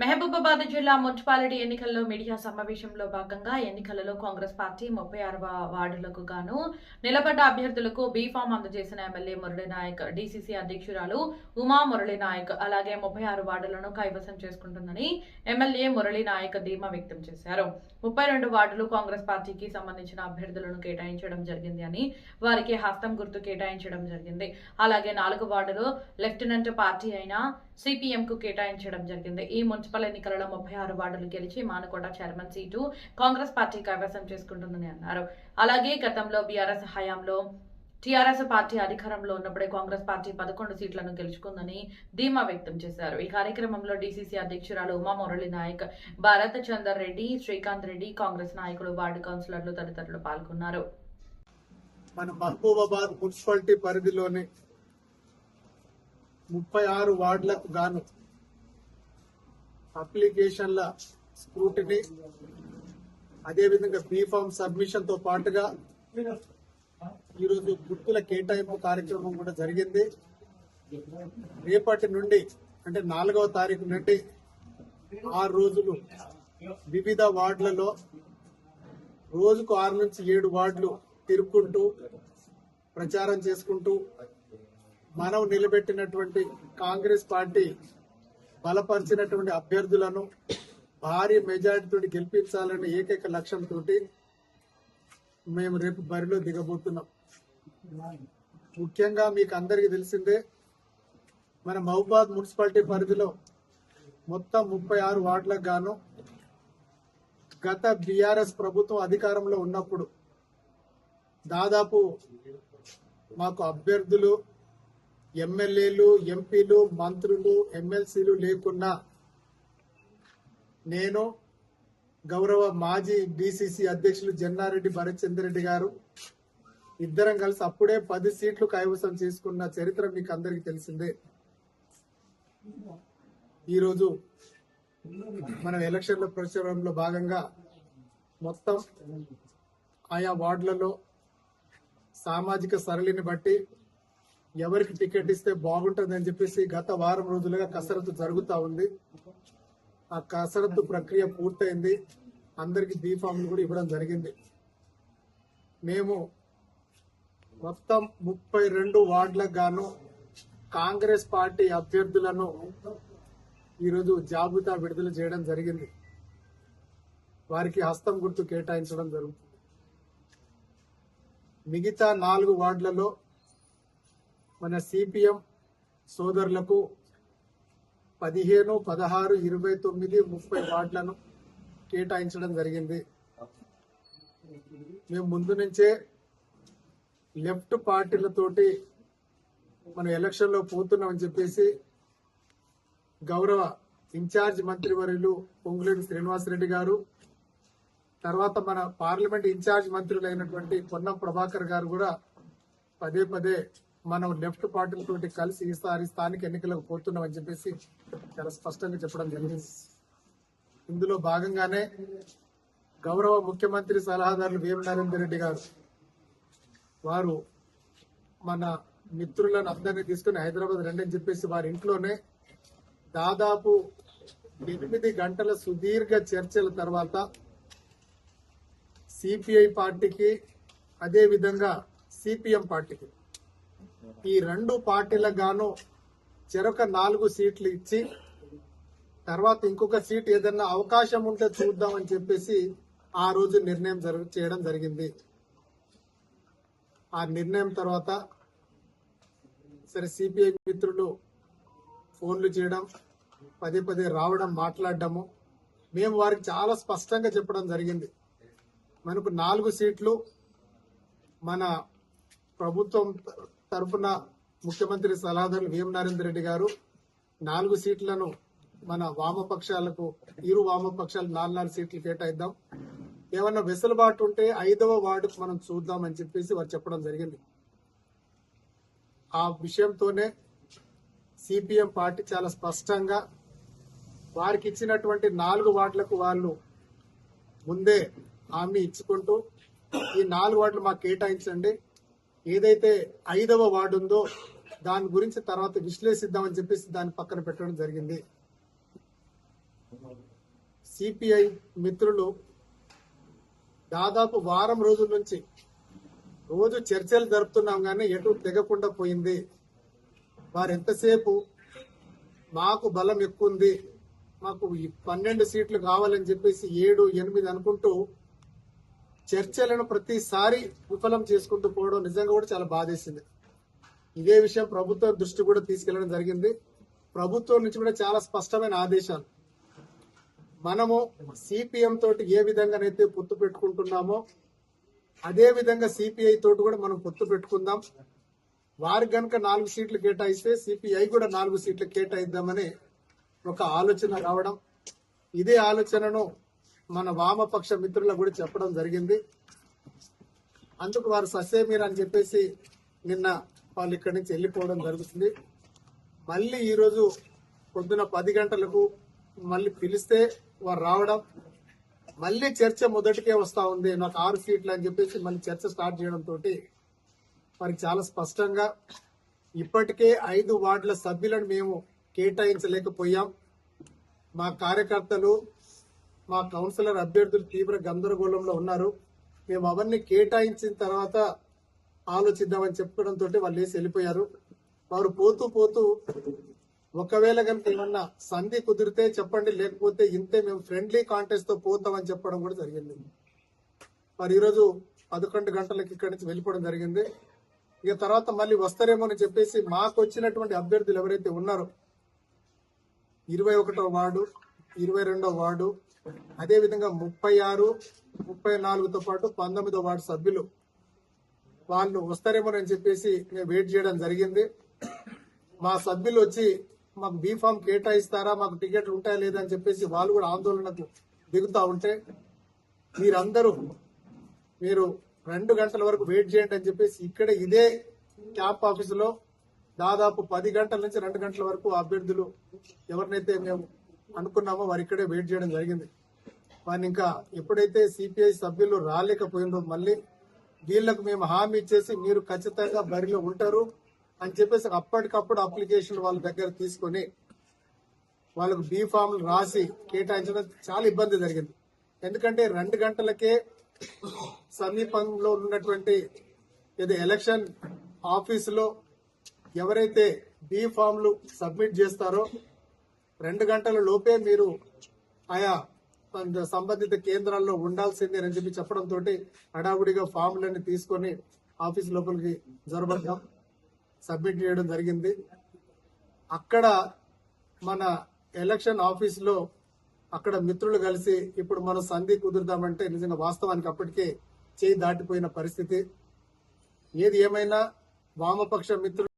మహబూబాబాద్ జిల్లా మున్సిపాలిటీ ఎన్నికల్లో మీడియా సమావేశంలో భాగంగా ఎన్నికలలో కాంగ్రెస్ పార్టీ 36వ వార్డులకు గాను నిలబడ్డ అభ్యర్థులకు బీఫామ్ అందజేసిన ఎమ్మెల్యే మురళీ నాయక్, డీసీసీ అధ్యక్షురాలు ఉమా మురళీ నాయక్ అలాగే 36 వార్డులను కైవసం చేసుకుంటుందని ఎమ్మెల్యే మురళీ నాయక్ ధీమా వ్యక్తం చేశారు. 32 వార్డులు కాంగ్రెస్ పార్టీకి సంబంధించిన అభ్యర్థులను కేటాయించడం జరిగింది అని, వారికి హస్తం గుర్తు కేటాయించడం జరిగింది. అలాగే 4 వార్డులు లెఫ్టినెంట్ పార్టీ అయిన సిపిఎం కు కేటాయించడం జరిగింది. ఈ మున్సిపల్ ఎన్నికలలో 36 వార్డులు గెలిచి Manukota chairman seat Congress party కైవసం చేసుకుంటుందని అన్నారు. అలాగే గతంలో బీఆర్ఎస్ హయాంలో టీఆర్ఎస్ పార్టీ అధికారంలో ఉన్నప్పుడే కాంగ్రెస్ పార్టీ 11 సీట్లను గెలుచుకుందని ధీమా వ్యక్తం చేశారు. ఈ కార్యక్రమంలో డీసీసీ అధ్యక్షురాలు ఉమా మురళీ నాయక్, భారత్ చందర్ రెడ్డి, శ్రీకాంత్ రెడ్డి, కాంగ్రెస్ నాయకులు, వార్డు కౌన్సిలర్లు తదితరులు పాల్గొన్నారు. మన మహబూబాబాద్ మున్సిపాలిటీ పరిధిలోని 36 వార్డులకు గాను అప్లికేషన్ల స్క్రూటినీ, అదేవిధంగా బీఫామ్ సబ్మిషన్ తో పాటుగా ఈరోజు గుర్తుల కేటాయింపు కార్యక్రమం కూడా జరిగింది. రేపటి నుండి అంటే 4వ తారీఖు నుండి 6 రోజులు వివిధ వార్డులలో రోజుకు 6 నుంచి 7 వార్డులు తిరుక్కుంటూ ప్రచారం చేసుకుంటూ మనం నిలబెట్టినటువంటి కాంగ్రెస్ పార్టీ బలపరిచినటువంటి అభ్యర్థులను భారీ మెజారిటీతో గెలిపించాలనే ఏకైక లక్ష్యంతో మేము రేపు బరిలో దిగబోతున్నాం. ముఖ్యంగా మీకు అందరికీ తెలిసిందే, మన మహబూబాబాద్ మున్సిపాలిటీ పరిధిలో మొత్తం 36 వార్డులకు గాను గత బీఆర్ఎస్ ప్రభుత్వం అధికారంలో ఉన్నప్పుడు దాదాపు మాకు అభ్యర్థులు, ఎమ్మెల్యేలు, ఎంపీలు, మంత్రులు, ఎమ్మెల్సీలు లేకున్నా నేను, గౌరవ మాజీ డీసీసీ అధ్యక్షులు జన్నారెడ్డి భరత్చంద్రెడ్డి గారు ఇద్దరం కలిసి అప్పుడే 10 సీట్లు కైవసం చేసుకున్న చరిత్ర మీకు అందరికీ తెలిసిందే. ఈరోజు మనం ఎలక్షన్ల ప్రచారంలో భాగంగా మొత్తం ఆయా వార్డులలో సామాజిక సరళిని బట్టి ఎవరికి టికెట్ ఇస్తే బాగుంటుందని చెప్పేసి గత వారం రోజులుగా కసరత్తు జరుగుతూ ఉంది. ఆ కసరత్తు ప్రక్రియ పూర్తయింది. అందరికి బీఫామ్లు కూడా ఇవ్వడం జరిగింది. మేము మొత్తం 32 వార్డులకు గాను కాంగ్రెస్ పార్టీ అభ్యర్థులను ఈరోజు జాబితా విడుదల చేయడం జరిగింది. వారికి హస్తం గుర్తు కేటాయించడం జరుగుతుంది. మిగతా 4 వార్డులలో మన సిపిఎం సోదరులకు 15, 16, 29, 30 వార్డులను కేటాయించడం జరిగింది. మేము ముందు నుంచే లెఫ్ట్ పార్టీలతోటి మనం ఎలక్షన్ లో పోతున్నామని చెప్పేసి గౌరవ ఇన్ఛార్జ్ మంత్రివర్యులు పొంగులేటి శ్రీనివాసరెడ్డి గారు, తర్వాత మన పార్లమెంట్ ఇన్ఛార్జ్ మంత్రులైనటువంటి పొన్నం ప్రభాకర్ గారు కూడా పదే పదే మనం లెఫ్ట్ పార్టీలతోటి కలిసి ఈసారి స్థానిక ఎన్నికలకు పోతున్నామని చెప్పేసి చాలా స్పష్టంగా చెప్పడం జరిగింది. ఇందులో భాగంగానే గౌరవ ముఖ్యమంత్రి సలహాదారులు వేం నరేందర్ రెడ్డి గారు వారు మన మిత్రులను అందరినీ తీసుకుని హైదరాబాద్ రండి అని చెప్పేసి వారి ఇంట్లోనే దాదాపు 8 గంటల సుదీర్ఘ చర్చల తర్వాత సిపిఐ పార్టీకి, అదే విధంగా సిపిఎం పార్టీకి, ఈ 2 పార్టీలకు గాను చెరొక 4 సీట్లు ఇచ్చి తర్వాత ఇంకొక సీట్ ఏదన్నా అవకాశం ఉంటే చూద్దామని చెప్పేసి ఆ రోజు నిర్ణయం చేయడం జరిగింది. ఆ నిర్ణయం తర్వాత సరే సిపిఐ మిత్రులు ఫోన్లు చేయడం, పదే పదే రావడం, మాట్లాడడము, మేము వారికి చాలా స్పష్టంగా చెప్పడం జరిగింది. మనకు 4 సీట్లు మన ప్రభుత్వం తరఫున ముఖ్యమంత్రి సలహాదారులు వేం నరేందర్ రెడ్డి గారు 4 సీట్లను మన వామపక్షాలకు, ఇరు వామపక్షాలు 4 సీట్లు కేటాయిద్దాం, ఏమన్నా వెసులుబాటు ఉంటే 5వ వార్డుకు మనం చూద్దామని చెప్పేసి వారు చెప్పడం జరిగింది. ఆ విషయంతోనే సిపిఎం పార్టీ చాలా స్పష్టంగా వారికి ఇచ్చినటువంటి 4 వార్డులకు వాళ్ళు ముందే హామీ ఇచ్చుకుంటూ ఈ 4 వార్డులు మాకు కేటాయించండి, ఏదైతే 5వ వార్డు ఉందో దాని గురించి తర్వాత విశ్లేషిద్దామని చెప్పేసి దాన్ని పక్కన పెట్టడం జరిగింది. సిపిఐ మిత్రులు దాదాపు వారం రోజుల నుంచి రోజు చర్చలు జరుపుతున్నాం కానీ ఎటు తెగకుండా పోయింది. వారు ఎంతసేపు మాకు బలం ఎక్కువ ఉంది, మాకు 12 సీట్లు కావాలని చెప్పేసి 7, 8 అనుకుంటూ చర్చలను ప్రతిసారి విఫలం చేసుకుంటూ పోవడం నిజంగా కూడా చాలా బాధేసింది. ఇదే విషయం ప్రభుత్వం దృష్టి కూడా తీసుకెళ్లడం జరిగింది. ప్రభుత్వం నుంచి కూడా చాలా స్పష్టమైన ఆదేశాలు, మనము సిపిఎం తోటి ఏ విధంగానైతే పొత్తు పెట్టుకుంటున్నామో అదే విధంగా సిపిఐ తోటి కూడా మనం పొత్తు పెట్టుకుందాం. వారికి గనుక 4 సీట్లు కేటాయిస్తే సిపిఐ కూడా 4 సీట్లు కేటాయిద్దామని ఒక ఆలోచన రావడం, ఇదే ఆలోచనను మన వామపక్ష మిత్రులకు కూడా చెప్పడం జరిగింది. అందుకు వారు ససేమీర్ అని చెప్పేసి నిన్న వాళ్ళు ఇక్కడి నుంచి వెళ్ళిపోవడం జరుగుతుంది. మళ్ళీ ఈరోజు పొద్దున 10 గంటలకు మళ్ళీ పిలిస్తే వారు రావడం, మళ్ళీ చర్చ మొదటికే వస్తా ఉంది, నాకు 6 సీట్లు అని చెప్పేసి మళ్ళీ చర్చ స్టార్ట్ చేయడంతో వారికి చాలా స్పష్టంగా ఇప్పటికే 5 వార్డుల సభ్యులను మేము కేటాయించలేకపోయాం. మా కార్యకర్తలు, మా కౌన్సిలర్ అభ్యర్థులు తీవ్ర గందరగోళంలో ఉన్నారు. మేము అవన్నీ కేటాయించిన తర్వాత ఆలోచిద్దామని చెప్పుకోవడంతో వాళ్ళు వేసి వెళ్ళిపోయారు. వారు పోతూ పోతూ ఒకవేళ కనుక ఏమన్నా సంధి కుదిరితే చెప్పండి, లేకపోతే ఇంతే మేము ఫ్రెండ్లీ కాంటెస్ట్ తో పోతామని చెప్పడం కూడా జరిగింది. మరి ఈరోజు 11 గంటలకు ఇక్కడి నుంచి వెళ్ళిపోవడం జరిగింది. ఇక తర్వాత మళ్ళీ వస్తారేమో అని చెప్పేసి మాకు వచ్చినటువంటి అభ్యర్థులు ఎవరైతే ఉన్నారో 21వ వార్డు, 22వ వార్డు, అదేవిధంగా 36, 34తో పాటు 19వ వార్డు సభ్యులు వాళ్ళు వస్తారేమోనని చెప్పేసి మేము వెయిట్ చేయడం జరిగింది. మా సభ్యులు వచ్చి మాకు బీఫామ్ కేటాయిస్తారా, మాకు టికెట్లు ఉంటాయా లేదా అని చెప్పేసి వాళ్ళు కూడా ఆందోళనకు దిగుతా ఉంటే మీరు 2 గంటల వరకు వెయిట్ చేయండి అని చెప్పేసి ఇక్కడ ఇదే క్యాంప్ ఆఫీసులో దాదాపు 10 గంటల నుంచి 2 గంటల వరకు అభ్యర్థులు ఎవరినైతే మేము అనుకున్నామో వారు ఇక్కడే వెయిట్ చేయడం జరిగింది. వారిని ఇంకా ఎప్పుడైతే సిపిఐ సభ్యులు రాలేకపోయిందో మళ్ళీ వీళ్లకు మేము హామీ ఇచ్చేసి మీరు ఖచ్చితంగా బరిలో ఉంటారు అని చెప్పేసి అప్పటికప్పుడు అప్లికేషన్ వాళ్ళ దగ్గర తీసుకొని వాళ్ళకు బీఫామ్లు రాసి కేటాయించడం చాలా ఇబ్బంది జరిగింది. ఎందుకంటే 2 గంటలకే సమీపంలో ఉన్నటువంటి ఎలక్షన్ ఆఫీసులో ఎవరైతే బీఫామ్లు సబ్మిట్ చేస్తారో 2 గంటల లోపే మీరు ఆయా సంబంధిత కేంద్రాల్లో ఉండాల్సిందేనని చెప్పి చెప్పడంతో హడావుడిగా ఫామ్లన్నీ తీసుకొని ఆఫీస్ లోపలికి జరబడ్డాం, సబ్మిట్ చేయడం జరిగింది. అక్కడ మన ఎలక్షన్ ఆఫీస్ లో అక్కడ మిత్రులు కలిసి ఇప్పుడు మనం సంధి కుదురుదామంటే నిజంగా వాస్తవానికి అప్పటికే చేయి దాటిపోయిన పరిస్థితి. ఏది ఏమైనా వామపక్ష మిత్రులు